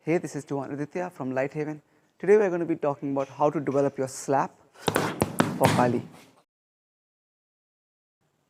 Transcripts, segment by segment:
Hey, this is Tuhon Aditya from LightHaven. Today we are going to be talking about how to develop your slap for Kali.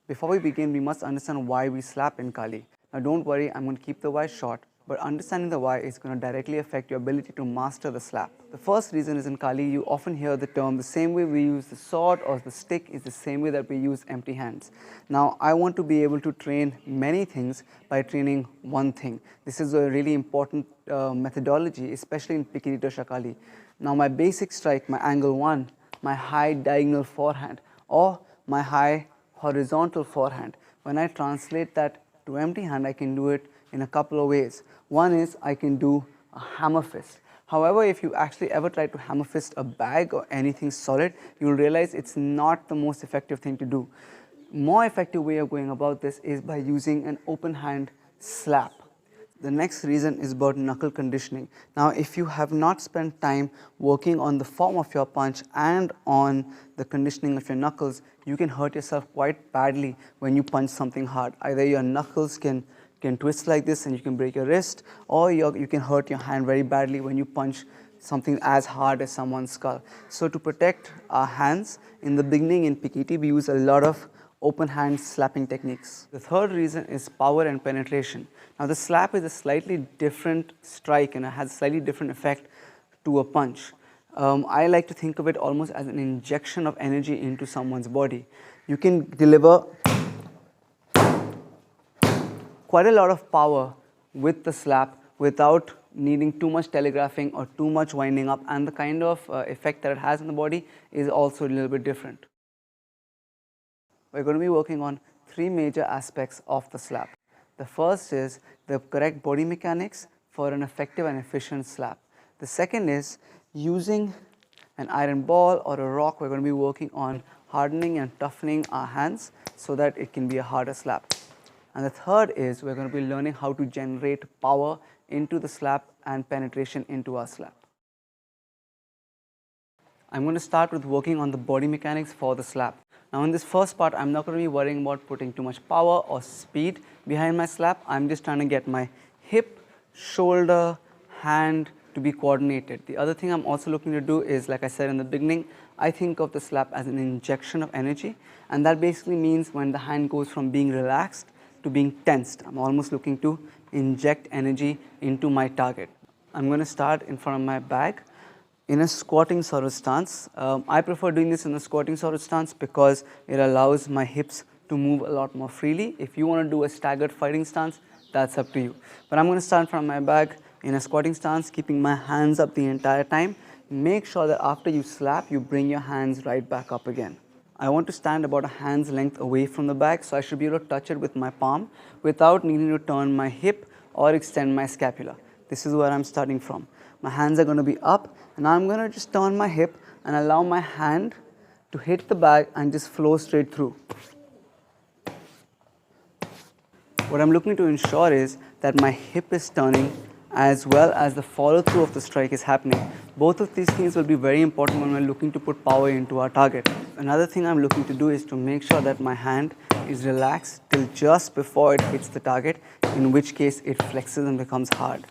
Before we begin, we must understand why we slap in Kali. Now don't worry, I'm going to keep the why short, but understanding the why is going to directly affect your ability to master the slap. The first reason is in Kali, you often hear the term, the same way we use the sword or the stick is the same way that we use empty hands. Now I want to be able to train many things by training one thing. This is a really important methodology, especially in Pekiti Tirsia Kali. Now my basic strike, my angle 1, my high diagonal forehand or my high horizontal forehand. When I translate that to empty hand, I can do it in a couple of ways. One is I can do a hammer fist. However, if you actually ever try to hammer fist a bag or anything solid, you'll realize it's not the most effective thing to do. More effective way of going about this is by using an open hand slap. The next reason is about knuckle conditioning. Now, if you have not spent time working on the form of your punch and on the conditioning of your knuckles, you can hurt yourself quite badly when you punch something hard. Either your knuckles can twist like this and you can break your wrist, or you can hurt your hand very badly when you punch something as hard as someone's skull. So to protect our hands, in the beginning in Pekiti, we use a lot of open hand slapping techniques. The third reason is power and penetration. Now the slap is a slightly different strike and it has a slightly different effect to a punch. I like to think of it almost as an injection of energy into someone's body. You can deliver quite a lot of power with the slap without needing too much telegraphing or too much winding up, and the kind of effect that it has on the body is also a little bit different. We're going to be working on three major aspects of the slap. The first is the correct body mechanics for an effective and efficient slap. The second is using an iron ball or a rock. We're going to be working on hardening and toughening our hands so that it can be a harder slap. And the third is we're going to be learning how to generate power into the slap and penetration into our slap. I'm going to start with working on the body mechanics for the slap. Now in this first part, I'm not going to be worrying about putting too much power or speed behind my slap. I'm just trying to get my hip, shoulder, hand to be coordinated. The other thing I'm also looking to do is, like I said in the beginning, I think of the slap as an injection of energy, and that basically means when the hand goes from being relaxed to being tensed. I'm almost looking to inject energy into my target. I'm going to start in front of my bag in a squatting sort of stance. I prefer doing this in a squatting sort of stance because it allows my hips to move a lot more freely. If you want to do a staggered fighting stance, that's up to you. But I'm going to start in front of my bag in a squatting stance, keeping my hands up the entire time. Make sure that after you slap, you bring your hands right back up again. I want to stand about a hand's length away from the bag, so I should be able to touch it with my palm without needing to turn my hip or extend my scapula. This is where I'm starting from. My hands are going to be up, and now I'm going to just turn my hip and allow my hand to hit the bag and just flow straight through. What I'm looking to ensure is that my hip is turning as well as the follow through of the strike is happening. Both of these things will be very important when we're looking to put power into our target. Another thing I'm looking to do is to make sure that my hand is relaxed till just before it hits the target, in which case it flexes and becomes hard.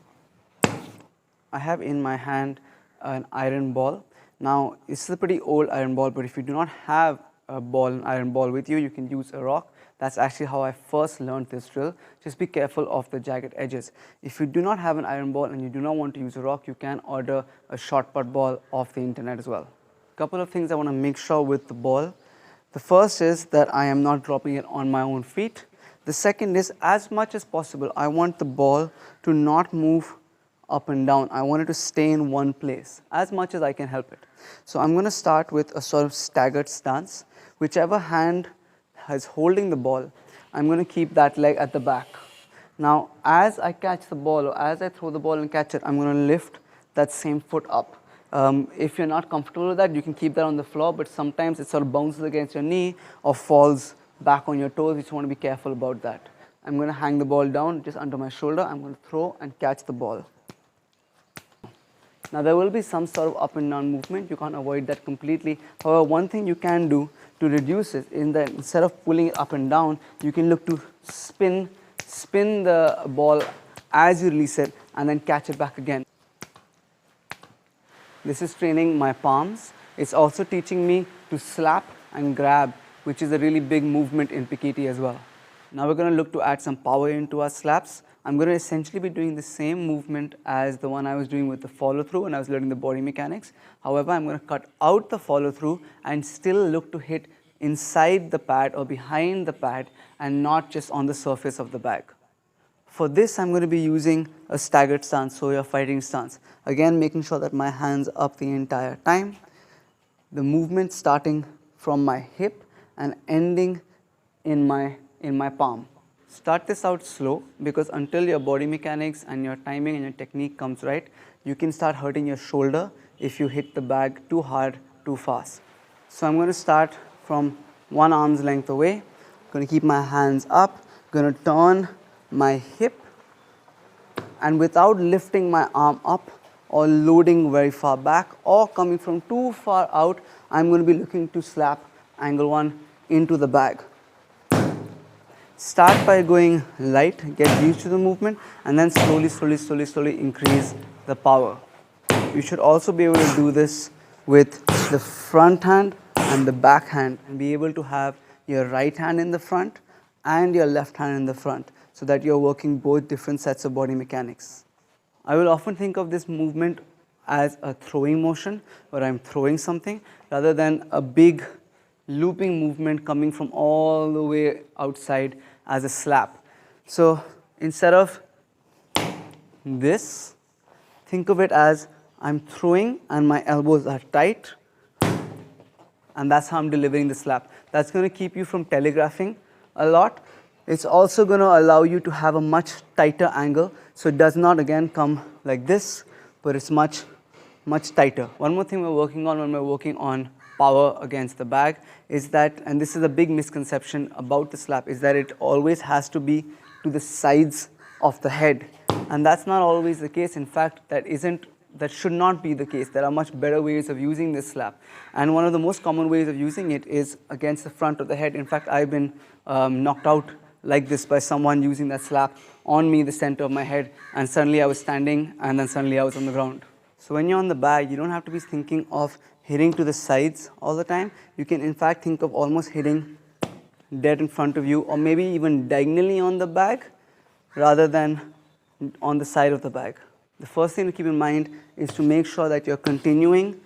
I have in my hand an iron ball. Now this is a pretty old iron ball, but if you do not have an iron ball with you, you can use a rock. That's actually how I first learned this drill. Just be careful of the jagged edges. If you do not have an iron ball and you do not want to use a rock, you can order a shot put ball off the internet as well. A couple of things I want to make sure with the ball. The first is that I am not dropping it on my own feet. The second is, as much as possible, I want the ball to not move up and down. I want it to stay in one place as much as I can help it. So I'm going to start with a sort of staggered stance. Whichever hand is holding the ball, I'm going to keep that leg at the back. Now as I catch the ball or as I throw the ball and catch it, I'm going to lift that same foot up. If you're not comfortable with that, you can keep that on the floor, but sometimes it sort of bounces against your knee or falls back on your toes. You just want to be careful about that. I'm going to hang the ball down just under my shoulder. I'm going to throw and catch the ball. Now there will be some sort of up and down movement. You can't avoid that completely. However, one thing you can do to reduce it is that instead of pulling it up and down, you can look to spin the ball as you release it and then catch it back again. This is training my palms. It's also teaching me to slap and grab, which is a really big movement in Pekiti as well. Now we're going to look to add some power into our slaps. I'm going to essentially be doing the same movement as the one I was doing with the follow through when I was learning the body mechanics. However, I'm going to cut out the follow through and still look to hit inside the pad or behind the pad and not just on the surface of the bag. For this, I'm going to be using a staggered stance, so your fighting stance. Again, making sure that my hands are up the entire time. The movement starting from my hip and ending in my palm. Start this out slow, because until your body mechanics and your timing and your technique comes right, you can start hurting your shoulder if you hit the bag too hard, too fast. So I'm going to start from one arm's length away. I'm going to keep my hands up, going to turn my hip, and without lifting my arm up or loading very far back or coming from too far out, I'm going to be looking to slap angle 1 into the bag. Start by going light, get used to the movement, and then slowly increase the power. You should also be able to do this with the front hand and the back hand, and be able to have your right hand in the front and your left hand in the front, so that you're working both different sets of body mechanics. I will often think of this movement as a throwing motion, where I'm throwing something, rather than a big looping movement coming from all the way outside as a slap. So instead of this, think of it as I'm throwing and my elbows are tight, and that's how I'm delivering the slap. That's going to keep you from telegraphing a lot. It's also going to allow you to have a much tighter angle, so it does not again come like this, but it's much tighter. One more thing we're working on when we're working on power against the bag is that, and this is a big misconception about the slap, is that it always has to be to the sides of the head, and that's not always the case. In fact, that should not be the case. There are much better ways of using this slap, and one of the most common ways of using it is against the front of the head. In fact, I've been knocked out like this by someone using that slap on me, the center of my head, and suddenly I was standing and then suddenly I was on the ground. So when you're on the bag, you don't have to be thinking of hitting to the sides all the time. You can in fact think of almost hitting dead in front of you, or maybe even diagonally on the bag rather than on the side of the bag. The first thing to keep in mind is to make sure that you're continuing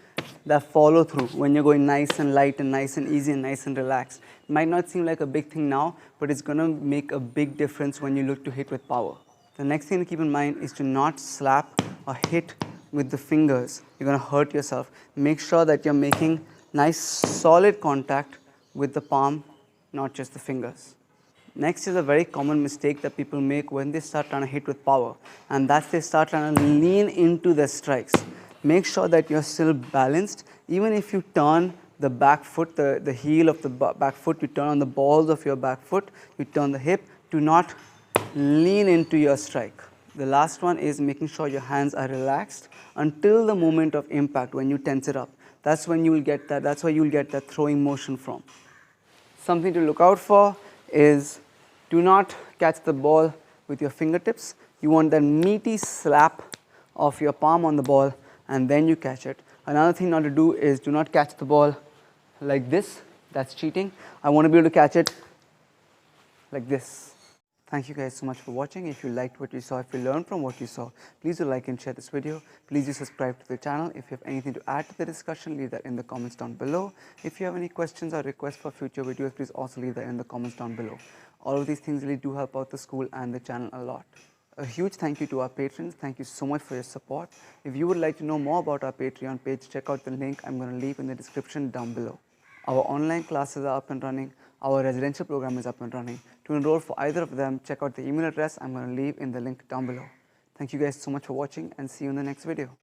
that follow through when you're going nice and light and nice and easy and nice and relaxed. It might not seem like a big thing now, but it's going to make a big difference when you look to hit with power. The next thing to keep in mind is to not slap or hit with the fingers. You're going to hurt yourself. Make sure that you're making nice solid contact with the palm, not just the fingers. Next is a very common mistake that people make when they start trying to hit with power, and that's they start trying to lean into their strikes. Make sure that you're still balanced. Even if you turn the back foot, the heel of the back foot, you turn on the balls of your back foot, you turn the hip, do not lean into your strike. The last one is making sure your hands are relaxed until the moment of impact when you tense it up. That's when you will get that, that's where you will get that throwing motion from. Something to look out for is do not catch the ball with your fingertips. You want that meaty slap of your palm on the ball and then you catch it. Another thing not to do is do not catch the ball like this. That's cheating. I want to be able to catch it like this. Thank you guys so much for watching. If you liked what you saw, if you learned from what you saw, please do like and share this video. Please do subscribe to the channel. If you have anything to add to the discussion, leave that in the comments down below. If you have any questions or requests for future videos, please also leave that in the comments down below. All of these things really do help out the school and the channel a lot. A huge thank you to our patrons. Thank you so much for your support. If you would like to know more about our Patreon page, check out the link I'm going to leave in the description down below. Our online classes are up and running. Our residential program is up and running. To enroll for either of them, check out the email address I'm going to leave in the link down below. Thank you guys so much for watching and see you in the next video.